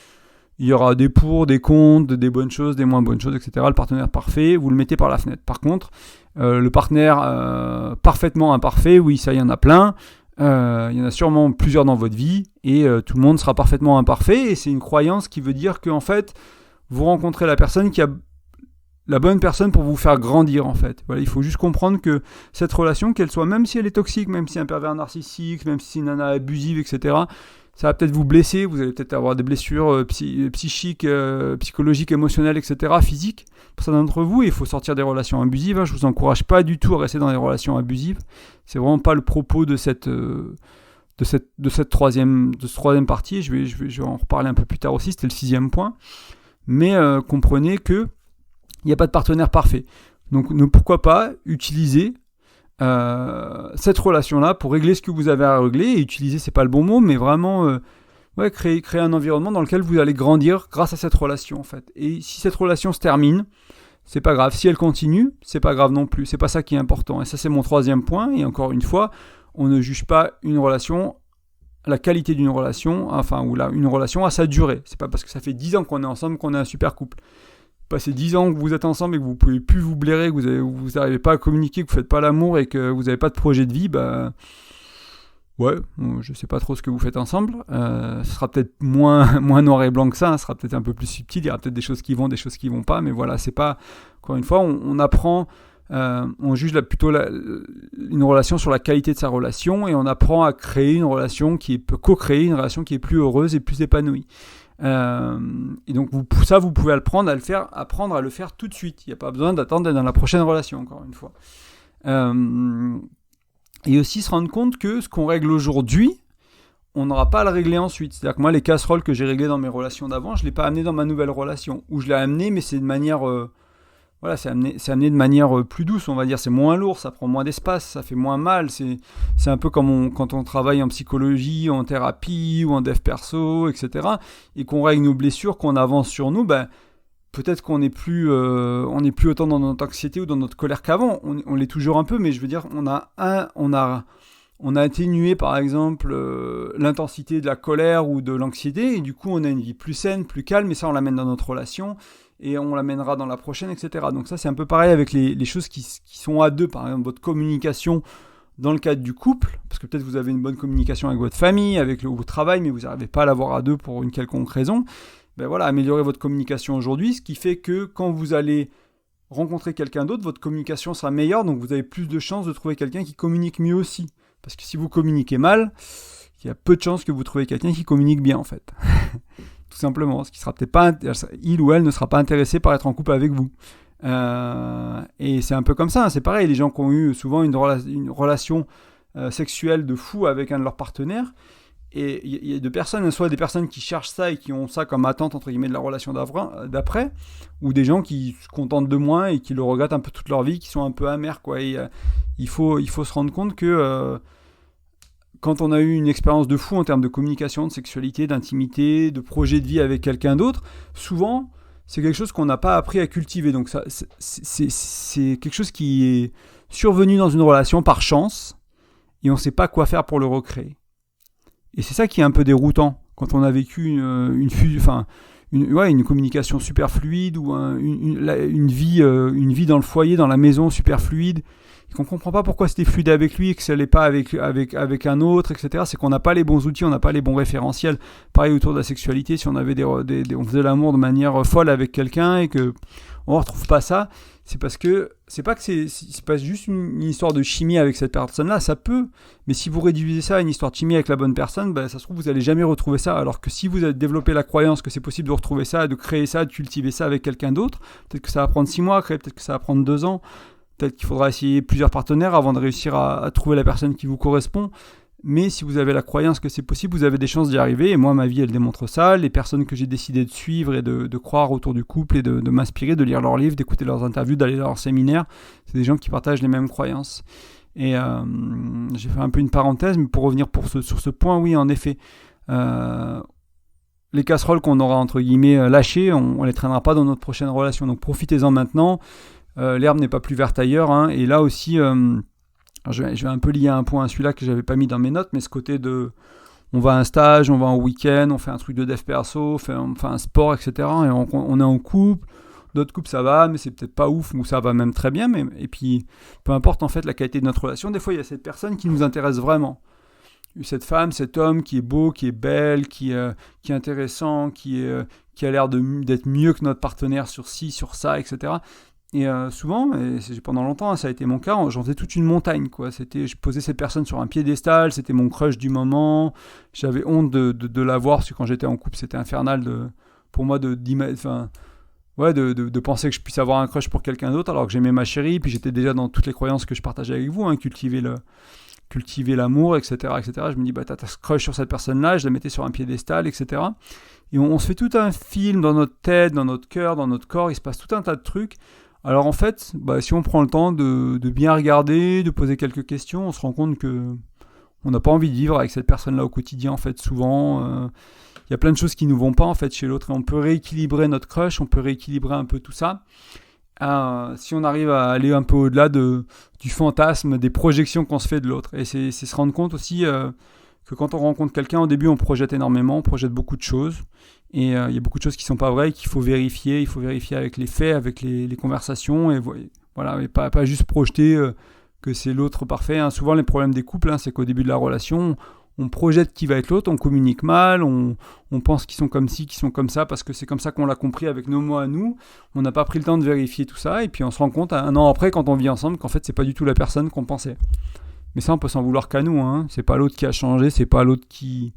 Il y aura des pour, des contre, des bonnes choses, des moins bonnes choses, etc. Le partenaire parfait, vous le mettez par la fenêtre. Par contre, le partenaire parfaitement imparfait, oui, ça, il y en a plein. Il y en a sûrement plusieurs dans votre vie. Et tout le monde sera parfaitement imparfait. Et c'est une croyance qui veut dire qu'en fait, vous rencontrez la personne qui a la bonne personne pour vous faire grandir en fait. Voilà, il faut juste comprendre que cette relation, qu'elle soit, même si elle est toxique, même si c'est un pervers narcissique, même si c'est une nana abusive, etc., ça va peut-être vous blesser, vous allez peut-être avoir des blessures psychiques, psychologiques, émotionnelles, etc., physiques, pour certains d'entre vous, il faut sortir des relations abusives. Je vous encourage pas du tout à rester dans des relations abusives, c'est vraiment pas le propos de ce troisième partie, je vais en reparler un peu plus tard aussi, c'était le 6e point, mais comprenez que il n'y a pas de partenaire parfait. Donc pourquoi pas utiliser cette relation-là pour régler ce que vous avez à régler. Et utiliser, c'est pas le bon mot, mais vraiment créer un environnement dans lequel vous allez grandir grâce à cette relation en fait. Et si cette relation se termine, c'est pas grave. Si elle continue, c'est pas grave non plus. C'est pas ça qui est important. Et ça, c'est mon 3e point. Et encore une fois, on ne juge pas une relation, la qualité d'une relation, une relation à sa durée. C'est pas parce que ça fait 10 ans qu'on est ensemble qu'on est un super couple. Passez 10 ans que vous êtes ensemble et que vous ne pouvez plus vous blairer, que vous n'arrivez pas à communiquer, que vous ne faites pas l'amour et que vous n'avez pas de projet de vie, je ne sais pas trop ce que vous faites ensemble. Ce sera peut-être moins noir et blanc que ça, ce sera peut-être un peu plus subtil, il y aura peut-être des choses qui vont, des choses qui ne vont pas, mais voilà, c'est pas, encore une fois, on apprend, on juge une relation sur la qualité de sa relation et on apprend à créer une relation co-créer une relation qui est plus heureuse et plus épanouie. Et donc vous pouvez apprendre à le faire tout de suite. Il n'y a pas besoin d'attendre d'être dans la prochaine relation, encore une fois. Et aussi se rendre compte que ce qu'on règle aujourd'hui, on n'aura pas à le régler ensuite. C'est-à-dire que moi, les casseroles que j'ai réglées dans mes relations d'avant, je ne l'ai pas amené dans ma nouvelle relation. Ou je l'ai amené, mais c'est de manière voilà, c'est amené de manière plus douce, on va dire. C'est moins lourd, ça prend moins d'espace, ça fait moins mal. C'est un peu comme quand on travaille en psychologie, en thérapie ou en dev perso, etc. Et qu'on règle nos blessures, qu'on avance sur nous, peut-être qu'on n'est plus, on n'est plus autant dans notre anxiété ou dans notre colère qu'avant. On l'est toujours un peu, mais je veux dire, on a atténué, par exemple, l'intensité de la colère ou de l'anxiété, et du coup, on a une vie plus saine, plus calme, et ça, on l'amène dans notre relation, et on l'amènera dans la prochaine, etc. Donc ça, c'est un peu pareil avec les choses qui sont à deux, par exemple, votre communication dans le cadre du couple, parce que peut-être vous avez une bonne communication avec votre famille, avec votre travail, mais vous n'arrivez pas à l'avoir à deux pour une quelconque raison. Voilà, améliorez votre communication aujourd'hui, ce qui fait que quand vous allez rencontrer quelqu'un d'autre, votre communication sera meilleure, donc vous avez plus de chances de trouver quelqu'un qui communique mieux aussi. Parce que si vous communiquez mal, il y a peu de chances que vous trouviez quelqu'un qui communique bien, en fait. Tout simplement, ce qui sera peut-être pas, il ou elle ne sera pas intéressé par être en couple avec vous. Et c'est un peu comme ça, hein, c'est pareil, les gens qui ont eu souvent une relation sexuelle de fou avec un de leurs partenaires, et il y a deux personnes, soit des personnes qui cherchent ça et qui ont ça comme attente entre guillemets de la relation d'après, ou des gens qui se contentent de moins et qui le regrettent un peu toute leur vie, qui sont un peu amers, quoi. Et il faut se rendre compte que quand on a eu une expérience de fou en termes de communication, de sexualité, d'intimité, de projet de vie avec quelqu'un d'autre, souvent c'est quelque chose qu'on n'a pas appris à cultiver. Donc ça, c'est quelque chose qui est survenu dans une relation par chance et on ne sait pas quoi faire pour le recréer. Et c'est ça qui est un peu déroutant quand on a vécu une communication super fluide ou une vie dans le foyer, dans la maison super fluide, et qu'on ne comprend pas pourquoi c'était fluide avec lui et que ça l'est pas avec un autre, etc. C'est qu'on n'a pas les bons outils, on n'a pas les bons référentiels. Pareil autour de la sexualité, si on avait on faisait l'amour de manière folle avec quelqu'un et que on ne retrouve pas ça, c'est parce que c'est pas juste une histoire de chimie avec cette personne-là, ça peut, mais si vous réduisez ça à une histoire de chimie avec la bonne personne, ça se trouve vous n'allez jamais retrouver ça, alors que si vous avez développé la croyance que c'est possible de retrouver ça, de créer ça, de cultiver ça avec quelqu'un d'autre, peut-être que ça va prendre 6 mois à créer, peut-être que ça va prendre 2 ans, peut-être qu'il faudra essayer plusieurs partenaires avant de réussir à trouver la personne qui vous correspond. Mais si vous avez la croyance que c'est possible, vous avez des chances d'y arriver. Et moi, ma vie, elle démontre ça. Les personnes que j'ai décidé de suivre et de croire autour du couple et de m'inspirer, de lire leurs livres, d'écouter leurs interviews, d'aller à leurs séminaires, c'est des gens qui partagent les mêmes croyances. Et j'ai fait un peu une parenthèse, mais pour revenir sur ce point, oui, en effet, les casseroles qu'on aura, entre guillemets, lâchées, on ne les traînera pas dans notre prochaine relation. Donc profitez-en maintenant. L'herbe n'est pas plus verte ailleurs. Hein. Et là aussi... je vais un peu lier un point à celui-là que j'avais pas mis dans mes notes, mais ce côté de on va à un stage, on va en week-end, on fait un truc de dev perso, on fait un sport, etc. Et on est en couple, d'autres couples ça va, mais c'est peut-être pas ouf, ou ça va même très bien, et puis peu importe en fait la qualité de notre relation, des fois il y a cette personne qui nous intéresse vraiment. Cette femme, cet homme qui est beau, qui est belle, qui est intéressant, qui a l'air d'être mieux que notre partenaire sur ci, sur ça, etc. Et souvent, et pendant longtemps, ça a été mon cas, j'en faisais toute une montagne, quoi. Je posais cette personne sur un piédestal, c'était mon crush du moment, j'avais honte de la voir, parce que quand j'étais en couple, c'était infernal pour moi de penser que je puisse avoir un crush pour quelqu'un d'autre, alors que j'aimais ma chérie, puis j'étais déjà dans toutes les croyances que je partageais avec vous, hein, cultiver l'amour, etc., etc. Je me dis, t'as ce crush sur cette personne-là, je la mettais sur un piédestal, etc. Et on se fait tout un film dans notre tête, dans notre cœur, dans notre corps, il se passe tout un tas de trucs. Alors en fait, si on prend le temps de bien regarder, de poser quelques questions, on se rend compte que on n'a pas envie de vivre avec cette personne-là au quotidien. En fait, souvent, il y a plein de choses qui ne vont pas en fait chez l'autre. Et on peut rééquilibrer notre crush, on peut rééquilibrer un peu tout ça. Si on arrive à aller un peu au-delà du fantasme, des projections qu'on se fait de l'autre. Et c'est se rendre compte aussi que quand on rencontre quelqu'un, au début, on projette énormément, on projette beaucoup de choses. Et il y a beaucoup de choses qui ne sont pas vraies, qu'il faut vérifier. Il faut vérifier avec les faits, avec les conversations. Et voilà, et pas juste projeter que c'est l'autre parfait. Hein. Souvent, les problèmes des couples, c'est qu'au début de la relation, on projette qui va être l'autre, on communique mal, on pense qu'ils sont comme ci, qu'ils sont comme ça, parce que c'est comme ça qu'on l'a compris avec nos mots à nous. On n'a pas pris le temps de vérifier tout ça. Et puis on se rend compte, un an après, quand on vit ensemble, qu'en fait, c'est pas du tout la personne qu'on pensait. Mais ça, on peut s'en vouloir qu'à nous. Hein. C'est pas l'autre qui a changé, c'est pas l'autre qui...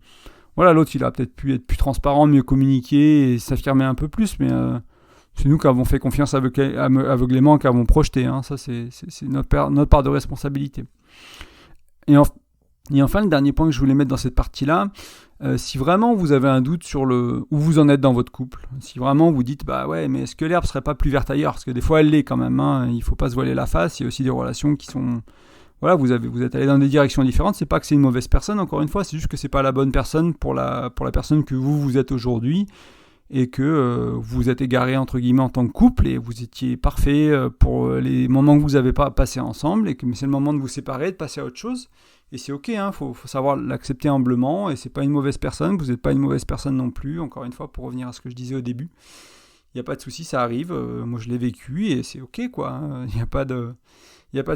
Voilà, l'autre, il a peut-être pu être plus transparent, mieux communiquer et s'affirmer un peu plus, mais c'est nous qui avons fait confiance aveuglément, qui avons projeté. Hein. Ça, c'est notre part de responsabilité. Et enfin, le dernier point que je voulais mettre dans cette partie-là, Si vraiment vous avez un doute sur où vous en êtes dans votre couple, si vraiment vous dites bah ouais, mais est-ce que l'herbe serait pas plus verte ailleurs, parce que des fois elle l'est quand même, hein, il faut pas se voiler la face. Il y a aussi des relations qui sont, voilà, vous êtes allé dans des directions différentes. C'est pas que c'est une mauvaise personne, encore une fois, c'est juste que c'est pas la bonne personne pour la personne que vous êtes aujourd'hui, et que vous êtes égaré entre guillemets en tant que couple, et vous étiez parfait pour les moments que vous avez pas passé ensemble, et que mais c'est le moment de vous séparer, de passer à autre chose. Et c'est ok, hein, faut savoir l'accepter humblement, et c'est pas une mauvaise personne, vous n'êtes pas une mauvaise personne non plus, encore une fois, pour revenir à ce que je disais au début. Il n'y a pas de souci, ça arrive, moi je l'ai vécu, et c'est ok, quoi, hein, il n'y a pas de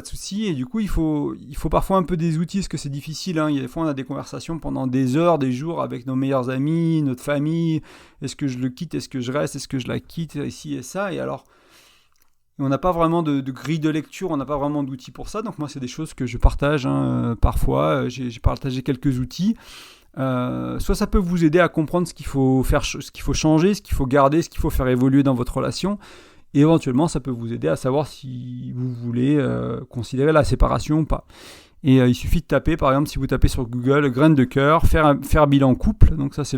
souci, et du coup il faut parfois un peu des outils, parce que c'est difficile, hein. Il y a des fois on a des conversations pendant des heures, des jours, avec nos meilleurs amis, notre famille, est-ce que je le quitte, est-ce que je reste, est-ce que je la quitte, ici et ça, et alors... On n'a pas vraiment de grille de lecture, on n'a pas vraiment d'outils pour ça. Donc moi, c'est des choses que je partage parfois. J'ai partagé quelques outils. Soit ça peut vous aider à comprendre ce qu'il faut faire, ce qu'il faut changer, ce qu'il faut garder, ce qu'il faut faire évoluer dans votre relation. Et éventuellement, ça peut vous aider à savoir si vous voulez considérer la séparation ou pas. Et il suffit de taper, par exemple, si vous tapez sur Google, graines de cœur, faire bilan couple. Donc ça, c'est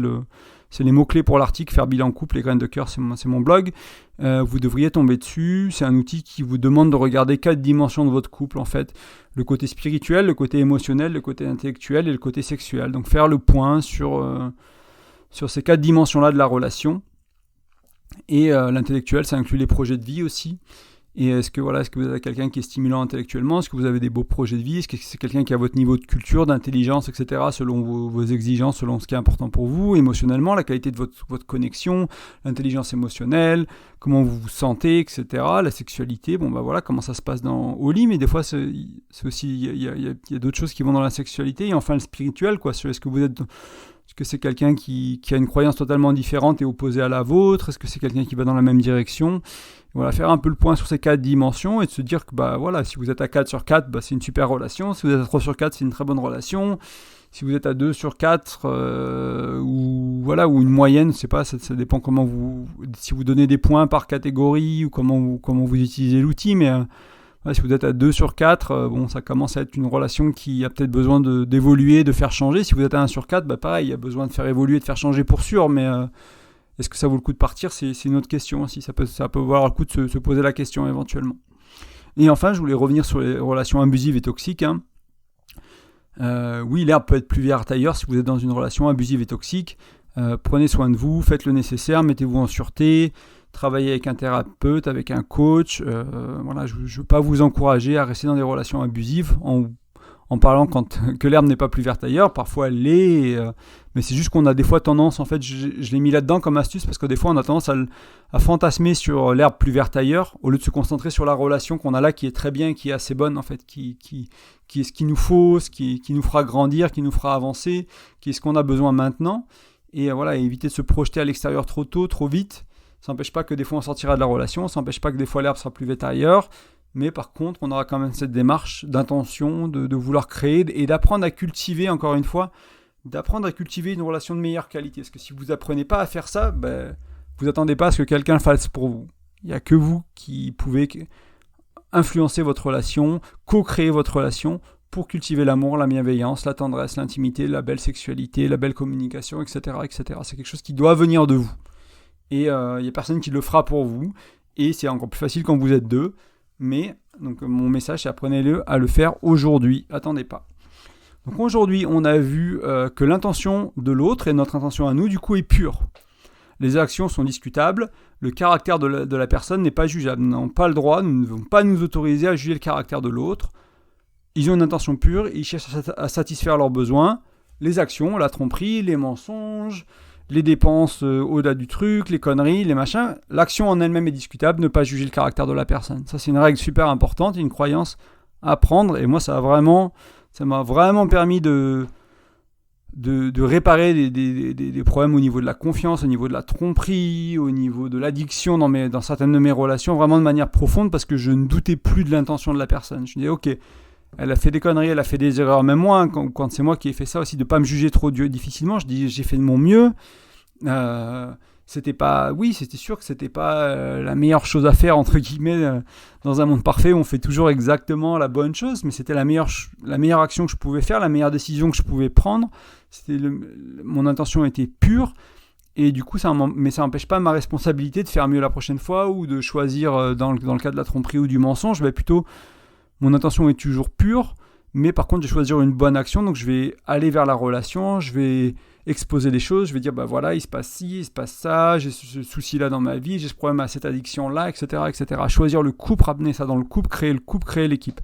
les mots-clés pour l'article, faire bilan couple, les graines de cœur, c'est mon blog. Vous devriez tomber dessus. C'est un outil qui vous demande de regarder 4 dimensions de votre couple, en fait. Le côté spirituel, le côté émotionnel, le côté intellectuel et le côté sexuel. Donc faire le point sur ces 4 dimensions-là de la relation. Et l'intellectuel, ça inclut les projets de vie aussi. Et est-ce que vous avez quelqu'un qui est stimulant intellectuellement? Est-ce que vous avez des beaux projets de vie? Est-ce que c'est quelqu'un qui a votre niveau de culture, d'intelligence, etc., selon vos exigences, selon ce qui est important pour vous? Émotionnellement, la qualité de votre connexion, l'intelligence émotionnelle, comment vous vous sentez, etc., la sexualité, comment ça se passe au lit, mais des fois, c'est aussi, il y a d'autres choses qui vont dans la sexualité. Et enfin, le spirituel, quoi. Est-ce que c'est quelqu'un qui a une croyance totalement différente et opposée à la vôtre? Est-ce que c'est quelqu'un qui va dans la même direction? Voilà, faire un peu le point sur ces 4 dimensions et de se dire que si vous êtes à 4 sur 4, c'est une super relation. Si vous êtes à 3 sur 4, c'est une très bonne relation. Si vous êtes à 2 sur 4, ou une moyenne, je sais pas, ça dépend si vous donnez des points par catégorie ou comment vous utilisez l'outil, mais si vous êtes à 2 sur 4, ça commence à être une relation qui a peut-être besoin d'évoluer, de faire changer. Si vous êtes à 1 sur 4, pareil, il y a besoin de faire évoluer, de faire changer pour sûr, mais est-ce que ça vaut le coup de partir? C'est une autre question aussi, ça peut valoir le coup de se poser la question éventuellement. Et enfin, je voulais revenir sur les relations abusives et toxiques. Oui, l'herbe peut être plus verte ailleurs si vous êtes dans une relation abusive et toxique. Prenez soin de vous, faites le nécessaire, mettez-vous en sûreté, travaillez avec un thérapeute, avec un coach. Je ne veux pas vous encourager à rester dans des relations abusives en parlant que l'herbe n'est pas plus verte ailleurs. Parfois elle l'est, mais c'est juste qu'on a des fois tendance, en fait, je l'ai mis là-dedans comme astuce, parce que des fois on a tendance à fantasmer sur l'herbe plus verte ailleurs, au lieu de se concentrer sur la relation qu'on a là, qui est très bien, qui est assez bonne, en fait, qui est ce qu'il nous faut, ce qui nous fera grandir, qui nous fera avancer, qui est ce qu'on a besoin maintenant. Et éviter de se projeter à l'extérieur trop tôt, trop vite. Ça n'empêche pas que des fois on sortira de la relation, ça n'empêche pas que des fois l'herbe sera plus verte ailleurs, mais par contre on aura quand même cette démarche d'intention, de vouloir créer et d'apprendre à cultiver, encore une fois, une relation de meilleure qualité. Parce que si vous n'apprenez pas à faire ça, vous n'attendez pas à ce que quelqu'un le fasse pour vous. Il n'y a que vous qui pouvez influencer votre relation, co-créer votre relation pour cultiver l'amour, la bienveillance, la tendresse, l'intimité, la belle sexualité, la belle communication, etc., etc. C'est quelque chose qui doit venir de vous. Et il n'y a personne qui le fera pour vous. Et c'est encore plus facile quand vous êtes deux. Mais donc mon message, c'est apprenez-le à le faire aujourd'hui. Attendez pas. Donc aujourd'hui, on a vu que l'intention de l'autre et notre intention à nous, du coup, est pure. Les actions sont discutables. Le caractère de la personne n'est pas jugeable. Nous n'avons pas le droit, nous ne devons pas nous autoriser à juger le caractère de l'autre. Ils ont une intention pure, ils cherchent à satisfaire leurs besoins. Les actions, la tromperie, les mensonges, les dépenses au-delà du truc, les conneries, les machins. L'action en elle-même est discutable, ne pas juger le caractère de la personne. Ça, c'est une règle super importante, une croyance à prendre. Et moi, ça m'a vraiment permis de réparer des problèmes au niveau de la confiance, au niveau de la tromperie, au niveau de l'addiction dans certaines de mes relations, vraiment de manière profonde, parce que je ne doutais plus de l'intention de la personne. Je me disais, ok, elle a fait des conneries, elle a fait des erreurs, même moi, quand c'est moi qui ai fait ça aussi, de ne pas me juger trop difficilement, je dis j'ai fait de mon mieux. C'était sûr que c'était pas la meilleure chose à faire, entre guillemets, dans un monde parfait où on fait toujours exactement la bonne chose, mais c'était la meilleure action que je pouvais faire, la meilleure décision que je pouvais prendre. mon intention était pure. Et du coup, mais ça n'empêche pas ma responsabilité de faire mieux la prochaine fois ou de choisir dans le cas de la tromperie ou du mensonge. Mon intention est toujours pure, mais par contre, je vais choisir une bonne action. Donc, je vais aller vers la relation, je vais exposer les choses, je vais dire, voilà, il se passe ci, il se passe ça, j'ai ce souci-là dans ma vie, j'ai ce problème à cette addiction-là, etc., etc. Choisir le couple, ramener ça dans le couple, créer l'équipe.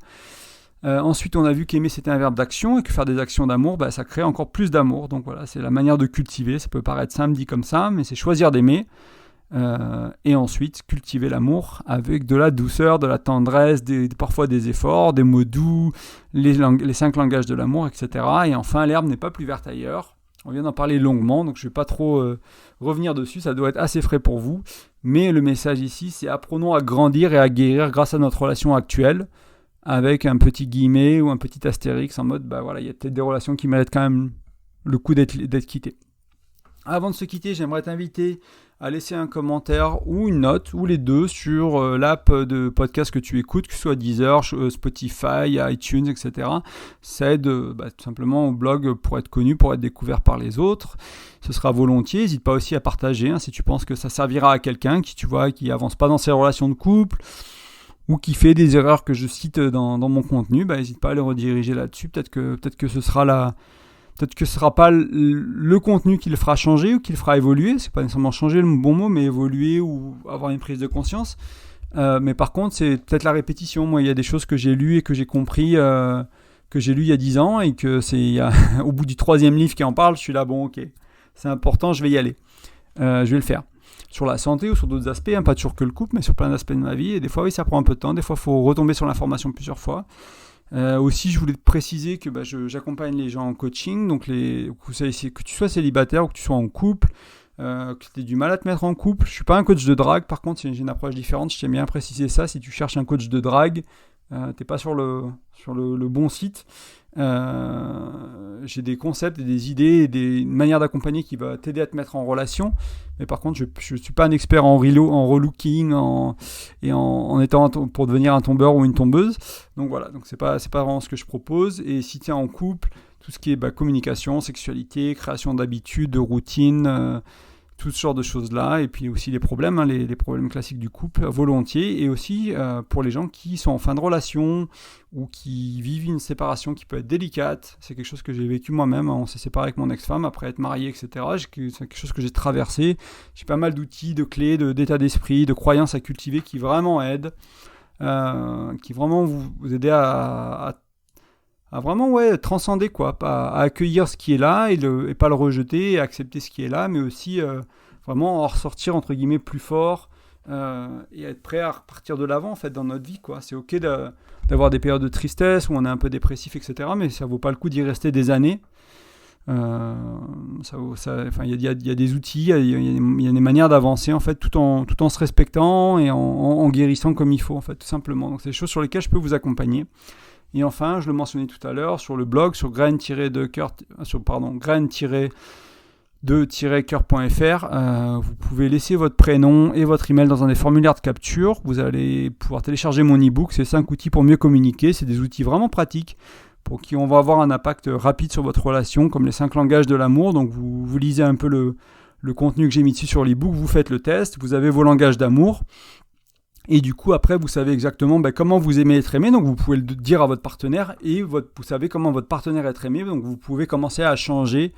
Ensuite, on a vu qu'aimer, c'était un verbe d'action et que faire des actions d'amour, ça crée encore plus d'amour. Donc voilà, c'est la manière de cultiver. Ça peut paraître simple dit comme ça, mais c'est choisir d'aimer. Et ensuite, cultiver l'amour avec de la douceur, de la tendresse, parfois des efforts, des mots doux, les 5 langages de l'amour, etc. Et enfin, l'herbe n'est pas plus verte ailleurs. On vient d'en parler longuement, donc je ne vais pas trop revenir dessus. Ça doit être assez frais pour vous. Mais le message ici, c'est apprenons à grandir et à guérir grâce à notre relation actuelle, avec un petit guillemet ou un petit astérix en mode, il y a peut-être des relations qui méritent quand même le coup d'être quittées. Avant de se quitter, j'aimerais t'inviter à laisser un commentaire ou une note, ou les deux, sur l'app de podcast que tu écoutes, que ce soit Deezer, Spotify, iTunes, etc. Ça aide tout simplement au blog pour être connu, pour être découvert par les autres. Ce sera volontiers. N'hésite pas aussi à partager si tu penses que ça servira à quelqu'un qui avance pas dans ses relations de couple, ou qui fait des erreurs que je cite dans mon contenu, n'hésite pas à les rediriger là-dessus. Peut-être que ce sera pas le contenu qui le fera changer ou qui le fera évoluer. C'est pas nécessairement changer le bon mot, mais évoluer ou avoir une prise de conscience. Mais par contre, c'est peut-être la répétition. Moi, il y a des choses que j'ai lues et que j'ai compris, que j'ai lues il y a 10 ans, et que au bout du 3e livre qui en parle, je suis là, ok, c'est important, je vais y aller. Je vais le faire. Sur la santé ou sur d'autres aspects, pas toujours que le couple, mais sur plein d'aspects de ma vie. Et des fois, oui, ça prend un peu de temps. Des fois, il faut retomber sur l'information plusieurs fois. Aussi, je voulais te préciser que j'accompagne les gens en coaching. Donc, que tu sois célibataire ou que tu sois en couple, que tu aies du mal à te mettre en couple. Je ne suis pas un coach de drague. Par contre, j'ai une approche différente. Je t'aime bien préciser ça. Si tu cherches un coach de drague, tu n'es pas sur le bon site. J'ai des concepts et des idées et une manière d'accompagner qui va t'aider à te mettre en relation, mais par contre je suis pas un expert en relooking en étant pour devenir un tombeur ou une tombeuse. Donc voilà, donc c'est pas vraiment ce que je propose. Et si tu es en couple, tout ce qui est communication, sexualité, création d'habitudes, de routines, tout ce genre de choses-là, et puis aussi les problèmes, les problèmes classiques du couple, volontiers, et aussi pour les gens qui sont en fin de relation ou qui vivent une séparation qui peut être délicate. C'est quelque chose que j'ai vécu moi-même. On s'est séparé avec mon ex-femme après être marié, etc. C'est quelque chose que j'ai traversé. J'ai pas mal d'outils, de clés, d'état d'esprit, de croyances à cultiver qui vraiment aident, qui vraiment vous aident à vraiment transcender, à accueillir ce qui est là et pas le rejeter, et accepter ce qui est là, mais aussi vraiment en ressortir entre guillemets plus fort, et être prêt à repartir de l'avant en fait dans notre vie, C'est ok d'avoir des périodes de tristesse où on est un peu dépressif, etc., mais ça vaut pas le coup d'y rester des années. Il y a des outils, il y a des manières d'avancer en fait, tout en se respectant et en guérissant comme il faut en fait, tout simplement. Donc c'est des choses sur lesquelles je peux vous accompagner. Et enfin, je le mentionnais tout à l'heure, sur le blog, sur graine-de-coeur.fr, vous pouvez laisser votre prénom et votre email dans un des formulaires de capture. Vous allez pouvoir télécharger mon e-book, c'est 5 outils pour mieux communiquer. C'est des outils vraiment pratiques pour qui on va avoir un impact rapide sur votre relation, comme les 5 langages de l'amour. Donc vous lisez un peu le contenu que j'ai mis dessus sur l'e-book, vous faites le test, vous avez vos langages d'amour. Et du coup, après, vous savez exactement comment vous aimez être aimé. Donc, vous pouvez le dire à votre partenaire et vous savez comment votre partenaire est aimé. Donc, vous pouvez commencer à changer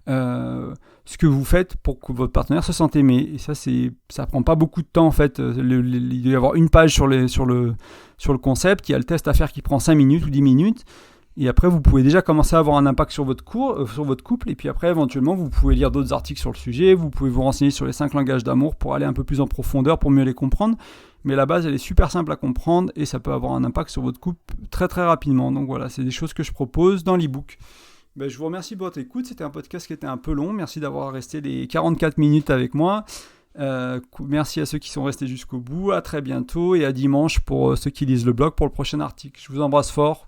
ce que vous faites pour que votre partenaire se sente aimé. Et ça prend pas beaucoup de temps, en fait. Il doit y avoir une page sur le concept. Il y a le test à faire qui prend 5 minutes ou 10 minutes. Et après, vous pouvez déjà commencer à avoir un impact sur votre couple. Et puis après, éventuellement, vous pouvez lire d'autres articles sur le sujet. Vous pouvez vous renseigner sur les 5 langages d'amour pour aller un peu plus en profondeur, pour mieux les comprendre. Mais la base, elle est super simple à comprendre et ça peut avoir un impact sur votre couple très très rapidement. Donc voilà, c'est des choses que je propose dans l'e-book. Je vous remercie pour votre écoute. C'était un podcast qui était un peu long. Merci d'avoir resté les 44 minutes avec moi. Merci à ceux qui sont restés jusqu'au bout. À très bientôt et à dimanche pour ceux qui lisent le blog pour le prochain article. Je vous embrasse fort.